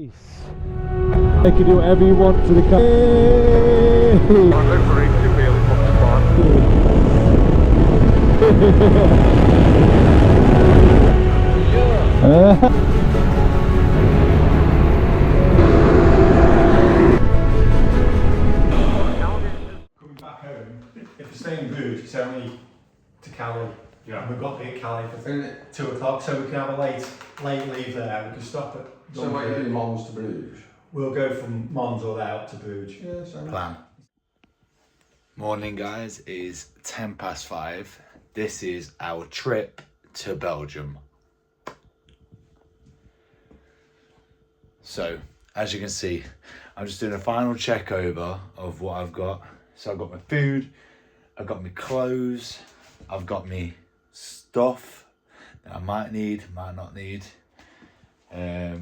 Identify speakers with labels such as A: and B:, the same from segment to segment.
A: Peace. You can do whatever you want to the car.
B: Coming back home, if we stay in Bruges, it's only to Calais. Yeah. We've got to be at Calais for 2 o'clock, so we can have a late leave there. We can stop at.
C: So what you do, Mons to Bruges?
B: We'll go from Mons all out to Bruges.
C: Yeah, so
D: Plan. Morning, guys. It is 5:10. This is our trip to Belgium. So, as you can see, I'm just doing a final check over of what I've got. So I've got my food, I've got my clothes, I've got my stuff that I might need, might not need.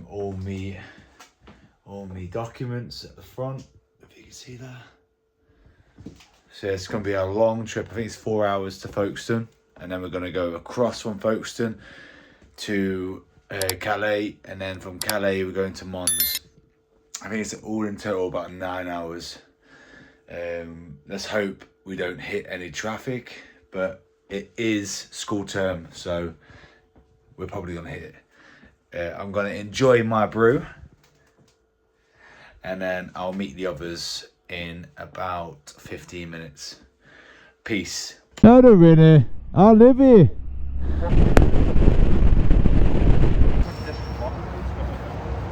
D: All me documents at the front, if you can see that. So it's going to be a long trip. I think it's 4 hours to Folkestone, and then we're going to go across from Folkestone to Calais, and then from Calais we're going to Mons. I think it's all in total about 9 hours. Let's hope we don't hit any traffic, but it is school term, so we're probably going to hit it. I'm going to enjoy my brew, and then I'll meet the others in about 15 minutes. Peace.
A: No, no, really. I live here.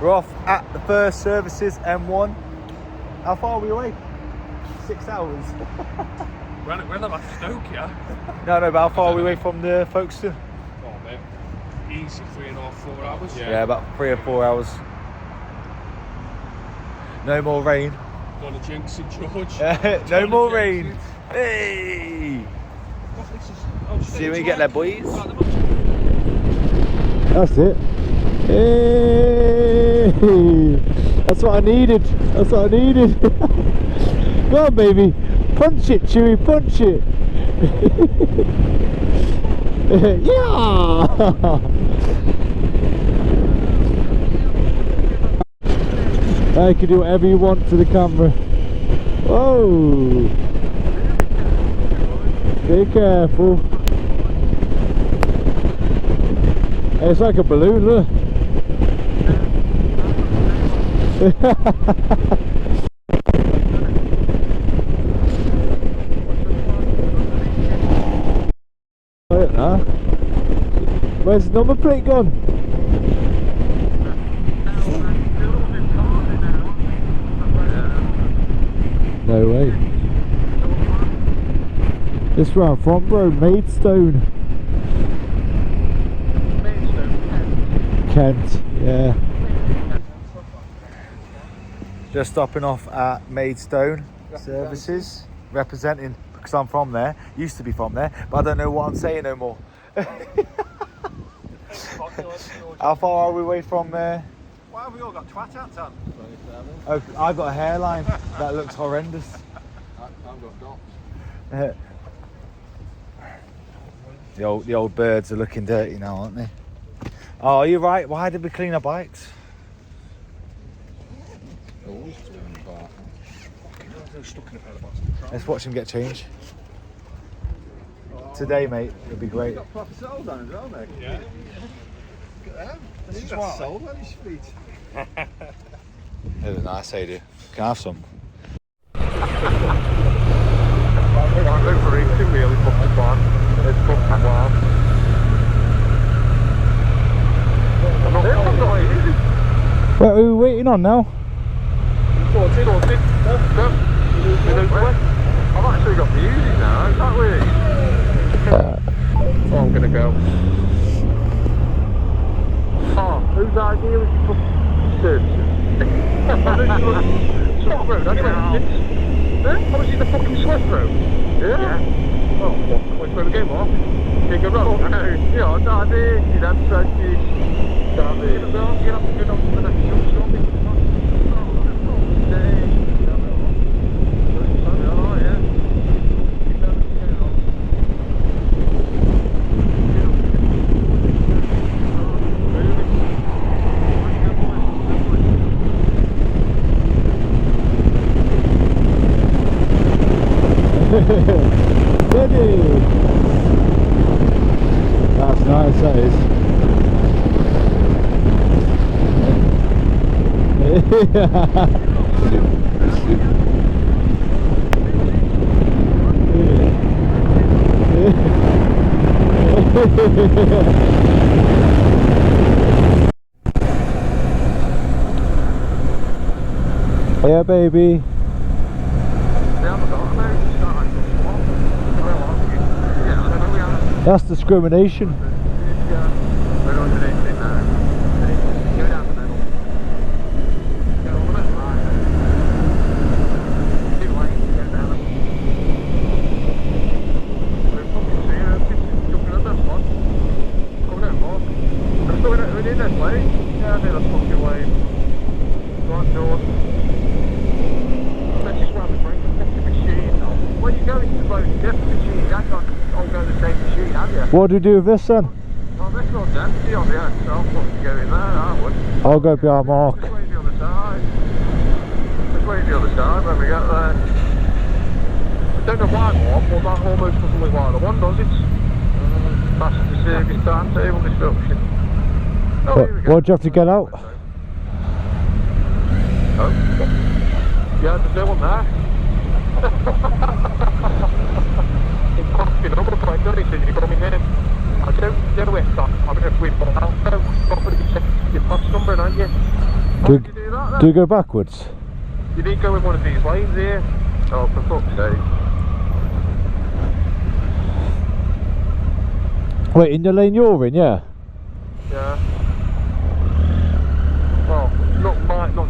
D: We're off at the first services, M1. How far are we away? 6 hours.
E: We're not at Stoke, yeah?
D: No, but how far are we away from the Folkestone?
E: Oh, mate. Easy 3.5, 4 hours.
D: Yeah, about 3 or 4 hours. No more rain.
E: Gonna jinx it, George.
D: No more rain. Hey! See when you get there, boys.
A: That's it. Hey! That's what I needed. That's what I needed. Go on, baby. Punch it, Chewy. Punch it. Yeah! You can do whatever you want to the camera. Whoa! Be careful. It's like a balloon, look. Where's the number plate gone? No way. This is where I'm from, bro. Maidstone. Kent, yeah.
D: Just stopping off at Maidstone Services, representing, because I'm from there, used to be from there, but I don't know what I'm saying no more. How far are we away from there?
B: Why have we all got twat hats on?
D: Oh, I've got a hairline that looks horrendous.
C: I've got dots.
D: The old birds are looking dirty now, aren't they? Oh, you're right. Why did we clean our bikes? Let's watch him get changed. Today, mate, it'll be great.
C: Got proper soles on as well, mate.
E: Yeah.
C: Look at them. This is got soles on his feet.
D: They look nice, they do. Can I have some?
E: Overeating really fucking fun. It's fucking wild.
A: What are we waiting on now?
E: Sorted. I've actually got music now, is that weird? Oh, I'm gonna go. Oh, whose idea was you fucking services? Swift Road, that's where it is. Huh? Was it the fucking Swift Road? Yeah. Oh, fuck, which way we came off? King of Road? Ja, där är den faktiskt. Där är det bra, jag har inte kunnat få den här tjockstoppen.
A: Yeah, baby. That's discrimination. What do you do with this then?
E: Oh, this one's empty on the end, so I'll fucking go in there, I would.
A: I'll go behind Mark.
E: Just wait the other side. Just wait the other side when we get there. I don't know why one, but that almost doesn't look like the one, does it? Passenger service timetable destruction. Oh, here we go.
A: What do you have to get out?
E: Oh. Yeah, there's no one there. It's fucking number plate, doesn't it, since you got me in? I don't know if that, I mean if we've got out, properly check your pass number, aren't you? How do you do that then?
A: Do you go backwards?
E: You need to go in one of these lanes here. Oh, for fuck's sake.
A: Wait, in the lane you're in, yeah?
E: Yeah. Well, not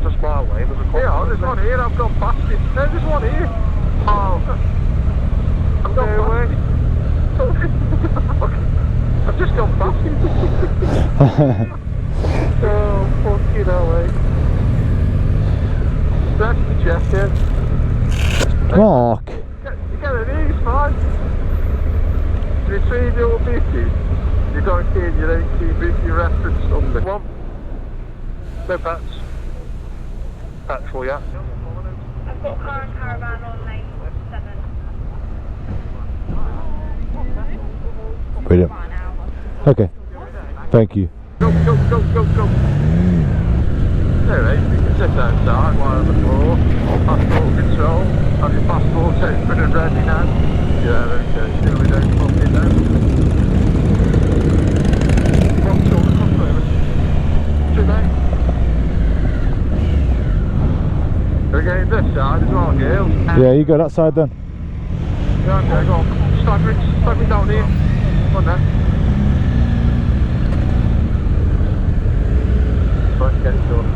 E: just my lane, there's a couple. Yeah, there's one here, I've gone past it. No, there's one here. Oh. I've gone past it. I've just gone past it. Oh, fucking hell, mate. That's the jacket.
A: Mark.
E: You get it, it's fine. Retrieve your booties. You don't key in your own key booty reference number. One. No pets. Petrol, yeah.
F: I've got car and caravan on lane 7.
A: Brilliant. Okay. Thank you.
E: Go. Alright, you can sit outside while on the floor. Passport control. Have your passport open and ready now? Yeah, okay, sure we don't fuck it now. What's all the comfort? Too late. We're going this side as well, girls.
A: Yeah, you go that side then.
E: Yeah, okay, go on. Stag me down here. Come on then. Let's get it done.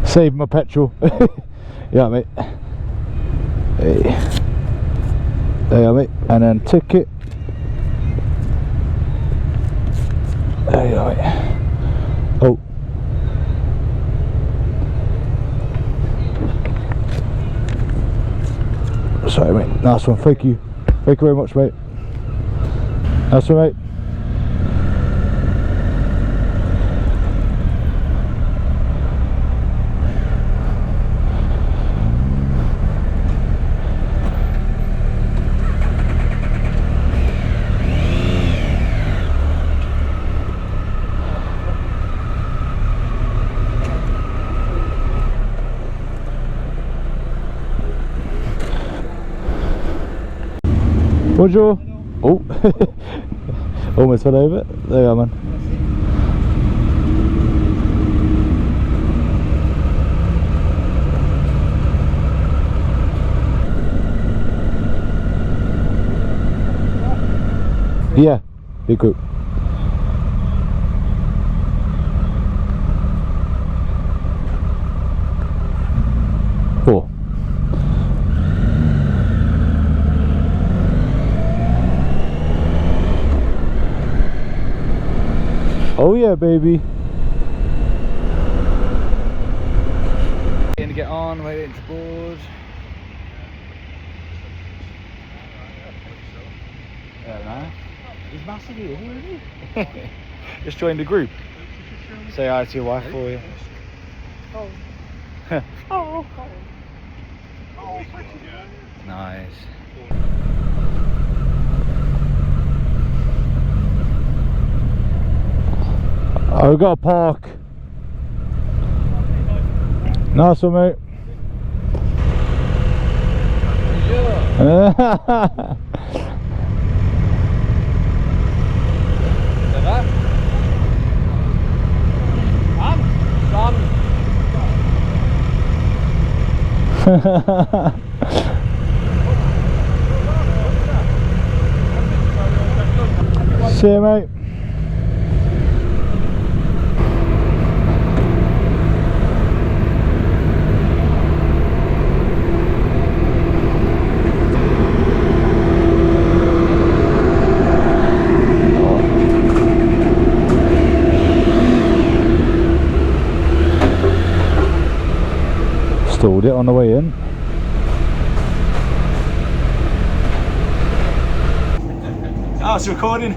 A: Save my petrol. Yeah, mate. Hey. There you are, mate. And then ticket. There you are, mate. Oh. Sorry, mate. Nice one. Thank you. Thank you very much, mate. Nice one, mate. Bonjour. Oh, almost fell over. There you are, man. Yeah, big group. Four. Oh yeah, baby.
D: Going to get on, waiting to board. Yeah, he's massive here, isn't he? Just joined the group. Say hi to your wife for you. Oh. Nice.
A: Oh, we've got a park. Nice one, mate. See you, mate. Stalled it on the way in.
B: Oh, it's recording.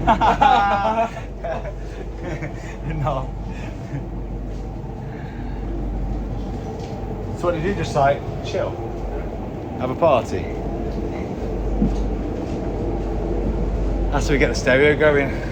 B: No.
D: So what did you just like chill? Have a party? That's how we get the stereo going.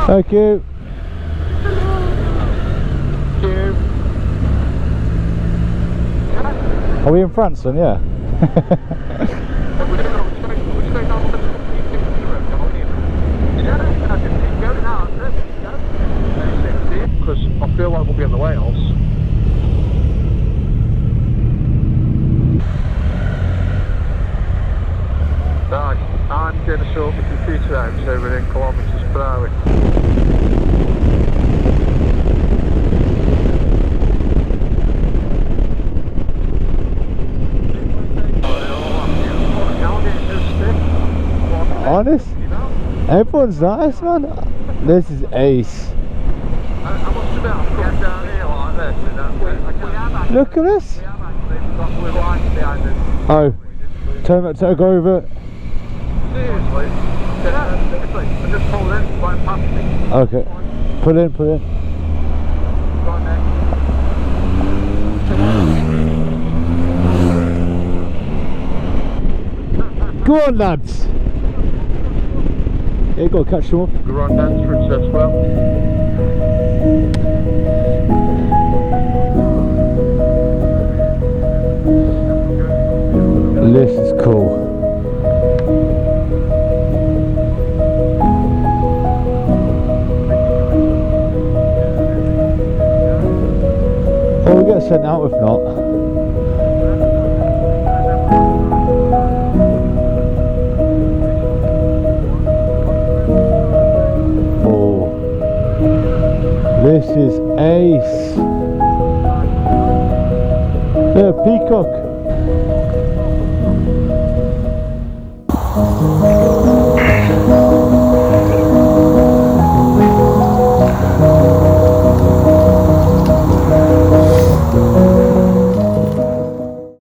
A: Thank you. Are we in France then? Yeah.
E: Because I feel like we'll be in the Wales. Right, I'm going to sort the computer out so we're in kilometres per hour.
A: Honest? Everyone's nice, man. This is ace.
E: I must admit, I've come down here like this.
A: Look at this.
E: We're right behind us.
A: Oh, turn that to go over.
E: Seriously? Seriously? I just pulled in, right past me.
A: Okay. Pull in, pull in.
E: Right next.
A: Go on, lads. Yeah, you got to catch them up.
E: We're on entrance as well.
A: This is cool. Oh, we get sent out if not. Oh, this is ace. The peacock.